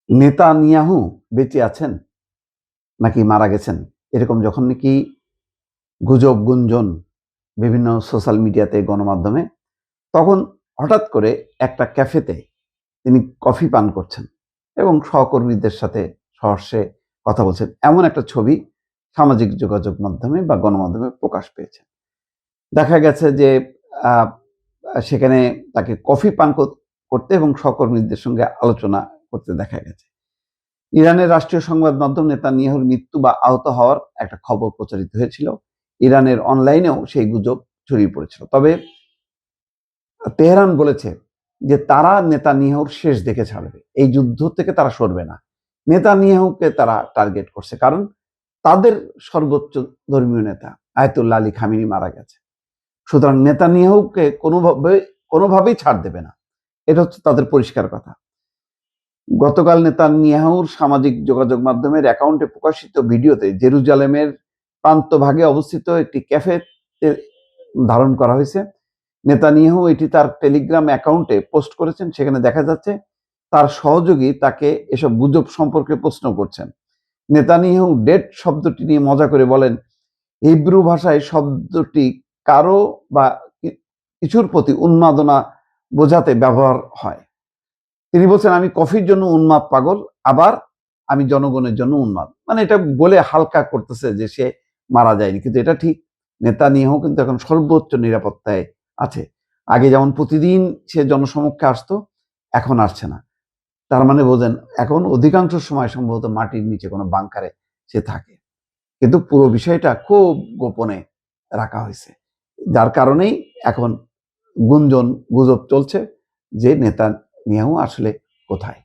Netanyahu বেঁচে আছেন নাকি মারা গেছেন, এরকম যখন নাকি গুজব গুঞ্জন বিভিন্ন সোশ্যাল মিডিয়াতে গণমাধ্যমে, তখন হঠাৎ করে একটা ক্যাফেতে তিনি কফি পান করছেন এবং সহকর্মীদের সাথে সহর্ষে কথা বলছেন, এমন একটা ছবি সামাজিক যোগাযোগ মাধ্যমে বা গণমাধ্যমে প্রকাশ পেয়েছে। দেখা গেছে যে সেখানে তাকে কফি পান করতে এবং সহকর্মীদের সঙ্গে আলোচনা করতে দেখা গেছে। ইরানের রাষ্ট্রীয় সংবাদ মাধ্যম নেতানিয়াহুর মৃত্যু বা আহত হওয়ার একটা খবর প্রচারিত হয়েছিল। ইরানের অনলাইনেও সেই গুজব ছড়িয়ে পড়েছিল। তবে তেহরান বলেছে যে তারা নেতানিয়াহুর শেষ দেখে ছাড়বে, এই যুদ্ধ থেকে তারা সরবে না। নেতানিয়াহুকে তারা টার্গেট করছে, কারণ তাদের সর্বোচ্চ ধর্মীয় নেতা আয়াতুল্লাহ আলী খামেনি মারা গেছে। সুতরাং নেতানিয়াহুকে কোনোভাবেই ছাড় দেবে না, এটা হচ্ছে তাদের পরিষ্কার কথা। গতকাল নেতানিয়াহুর সামাজিক যোগাযোগ মাধ্যমের অ্যাকাউন্টে প্রকাশিত ভিডিওতে জেরুজালেমের প্রান্তভাগে অবস্থিত একটি ক্যাফেতে ধারণ করা হয়েছে। নেতানিয়াহু এটি তার টেলিগ্রাম অ্যাকাউন্টে পোস্ট করেছেন। সেখানে দেখা যাচ্ছে তার সহযোগী তাকে এসব গুজব সম্পর্কে প্রশ্ন করছেন। নেতানিয়াহু ডেট শব্দটি নিয়ে মজা করে বলেন, হিব্রু ভাষায় শব্দটি কারো বা কিছুর প্রতি উন্মাদনা বোঝাতে ব্যবহার হয়। তিনি বলছেন, আমি কফির জন্য উন্মাদ পাগল, আবার আমি জনগণের জন্য উন্মাদ। মানে এটা বলে হালকা করতেছে যে সে মারা যায়নি, কিন্তু এটা ঠিক। নেতানিয়াহু কিন্তু এখন সর্বোচ্চ নিরাপত্তায় আছে। আগে যেমন প্রতিদিন সে জনসমক্ষে আসতো, এখন আসছে না। তার মানে বোঝেন, এখন অধিকাংশ সময় সম্ভবত মাটির নিচে কোনো বাংকারে সে থাকে। কিন্তু পুরো বিষয়টা খুব গোপনে রাখা হয়েছে, যার কারণেই এখন গুঞ্জন গুজব চলছে যে নেতানিয়াহু আসলে কোথায়।